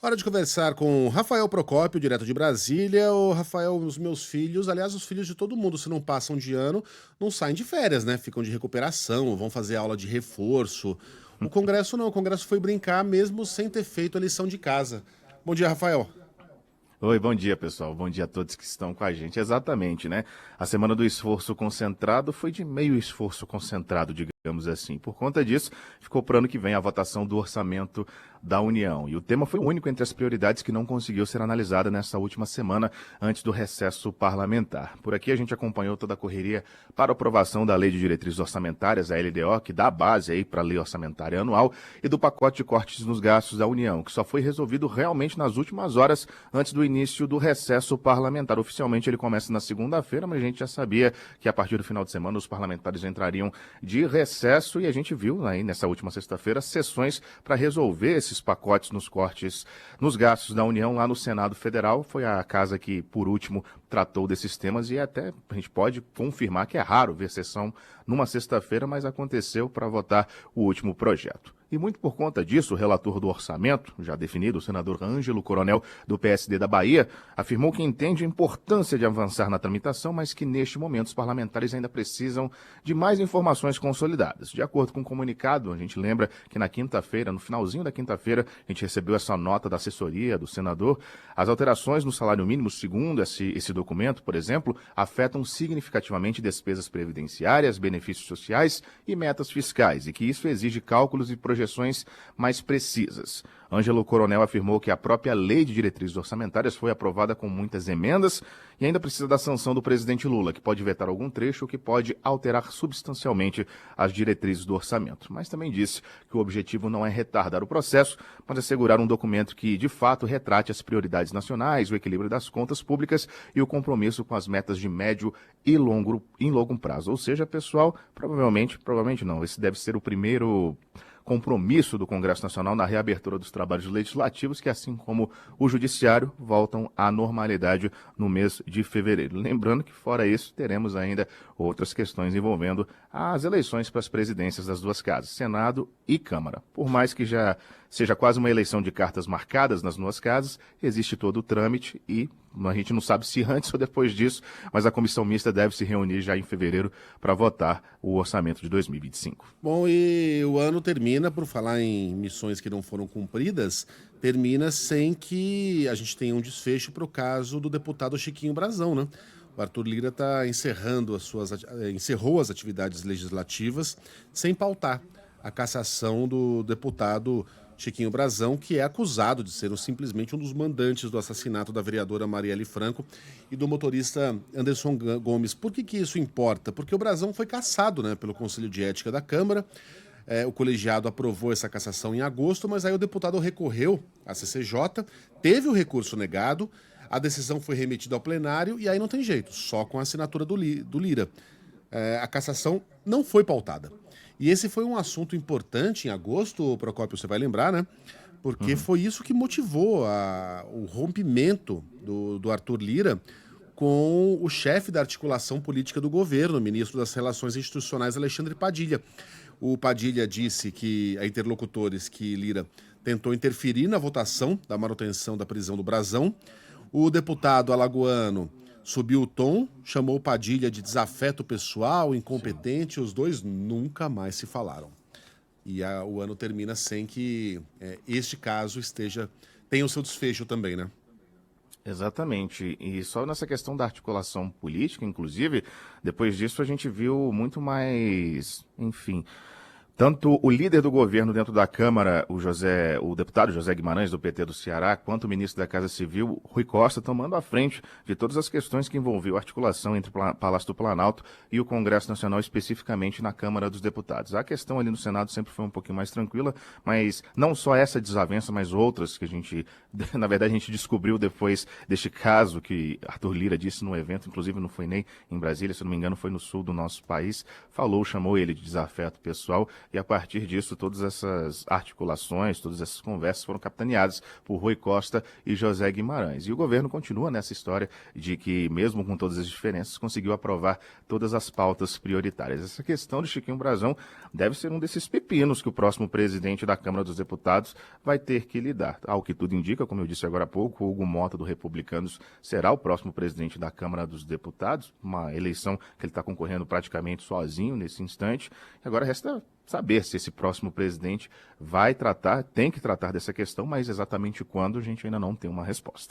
Hora de conversar com Rafael Procópio, direto de Brasília. Ô, Rafael, os meus filhos, aliás, os filhos de todo mundo, se não passam de ano, não saem de férias, né? Ficam de recuperação, vão fazer aula de reforço. O Congresso não, o Congresso foi brincar mesmo sem ter feito a lição de casa. Bom dia, Rafael. Oi, bom dia, pessoal. Bom dia a todos que estão com a gente. Exatamente, né? A semana do esforço concentrado foi de meio esforço concentrado, digamos assim. Por conta disso, ficou para o ano que vem a votação do orçamento da União. E o tema foi o único entre as prioridades que não conseguiu ser analisada nessa última semana, antes do recesso parlamentar. Por aqui a gente acompanhou toda a correria para a aprovação da Lei de Diretrizes Orçamentárias, a LDO, que dá a base aí para a Lei Orçamentária Anual, e do pacote de cortes nos gastos da União, que só foi resolvido realmente nas últimas horas antes do início do recesso parlamentar. Oficialmente ele começa na segunda-feira, mas a gente já sabia que a partir do final de semana os parlamentares entrariam de recesso e a gente viu aí nessa última sexta-feira sessões para resolver esses pacotes nos cortes nos gastos da União lá no Senado Federal. Foi a casa que, por último, tratou desses temas e até a gente pode confirmar que é raro ver sessão numa sexta-feira, mas aconteceu para votar o último projeto. E muito por conta disso, o relator do orçamento, já definido, o senador Ângelo Coronel, do PSD da Bahia, afirmou que entende a importância de avançar na tramitação, mas que neste momento os parlamentares ainda precisam de mais informações consolidadas. De acordo com o comunicado, a gente lembra que na quinta-feira, no finalzinho da quinta-feira, a gente recebeu essa nota da assessoria do senador. As alterações no salário mínimo, segundo esse documento, por exemplo, afetam significativamente despesas previdenciárias, benefícios sociais e metas fiscais, e que isso exige cálculos e projeções mais precisas. Ângelo Coronel afirmou que a própria Lei de Diretrizes Orçamentárias foi aprovada com muitas emendas e ainda precisa da sanção do presidente Lula, que pode vetar algum trecho ou que pode alterar substancialmente as diretrizes do orçamento. Mas também disse que o objetivo não é retardar o processo, mas assegurar um documento que, de fato, retrate as prioridades nacionais, o equilíbrio das contas públicas e o compromisso com as metas de médio e longo prazo. Ou seja, pessoal, provavelmente não, esse deve ser o primeiro compromisso do Congresso Nacional na reabertura dos trabalhos legislativos, que, assim como o Judiciário, voltam à normalidade no mês de fevereiro. Lembrando que, fora isso, teremos ainda outras questões envolvendo as eleições para as presidências das duas casas, Senado e Câmara. Por mais que já seja quase uma eleição de cartas marcadas nas duas casas, existe todo o trâmite e a gente não sabe se antes ou depois disso, mas a comissão mista deve se reunir já em fevereiro para votar o orçamento de 2025. Bom, e o ano termina, por falar em missões que não foram cumpridas, termina sem que a gente tenha um desfecho para o caso do deputado Chiquinho Brazão, né? O Arthur Lira está encerrou as atividades legislativas sem pautar a cassação do deputado Chiquinho Brazão, que é acusado de ser simplesmente um dos mandantes do assassinato da vereadora Marielle Franco e do motorista Anderson Gomes. Por que isso importa? Porque o Brazão foi cassado, né, pelo Conselho de Ética da Câmara. O colegiado aprovou essa cassação em agosto, mas aí o deputado recorreu à CCJ, teve o recurso negado, a decisão foi remetida ao plenário e aí não tem jeito, só com a assinatura do Lira. A cassação não foi pautada. E esse foi um assunto importante em agosto, Procópio, você vai lembrar, né? Porque foi isso que motivou o rompimento do Arthur Lira com o chefe da articulação política do governo, o ministro das Relações Institucionais, Alexandre Padilha. O Padilha disse a interlocutores que Lira tentou interferir na votação da manutenção da prisão do Brazão. O deputado alagoano subiu o tom, chamou Padilha de desafeto pessoal, incompetente, os dois nunca mais se falaram. E o ano termina sem que este caso tenha o seu desfecho também, né? Exatamente. E só nessa questão da articulação política, inclusive, depois disso a gente viu muito mais, enfim. Tanto o líder do governo dentro da Câmara, o deputado José Guimarães, do PT do Ceará, quanto o ministro da Casa Civil, Rui Costa, tomando à frente de todas as questões que envolviam a articulação entre o Palácio do Planalto e o Congresso Nacional, especificamente na Câmara dos Deputados. A questão ali no Senado sempre foi um pouquinho mais tranquila, mas não só essa desavença, mas outras que na verdade, a gente descobriu depois deste caso que Arthur Lira disse no evento, inclusive não foi nem em Brasília, se não me engano, foi no sul do nosso país, chamou ele de desafeto pessoal. e a partir disso todas essas articulações, todas essas conversas foram capitaneadas por Rui Costa e José Guimarães. E o governo continua nessa história de que, mesmo com todas as diferenças, conseguiu aprovar todas as pautas prioritárias. Essa questão de Chiquinho Brazão deve ser um desses pepinos que o próximo presidente da Câmara dos Deputados vai ter que lidar. Ao que tudo indica, como eu disse agora há pouco, o Hugo Mota, do Republicanos, será o próximo presidente da Câmara dos Deputados, uma eleição que ele está concorrendo praticamente sozinho nesse instante. Agora resta saber se esse próximo presidente vai tratar, tem que tratar dessa questão, mas exatamente quando a gente ainda não tem uma resposta.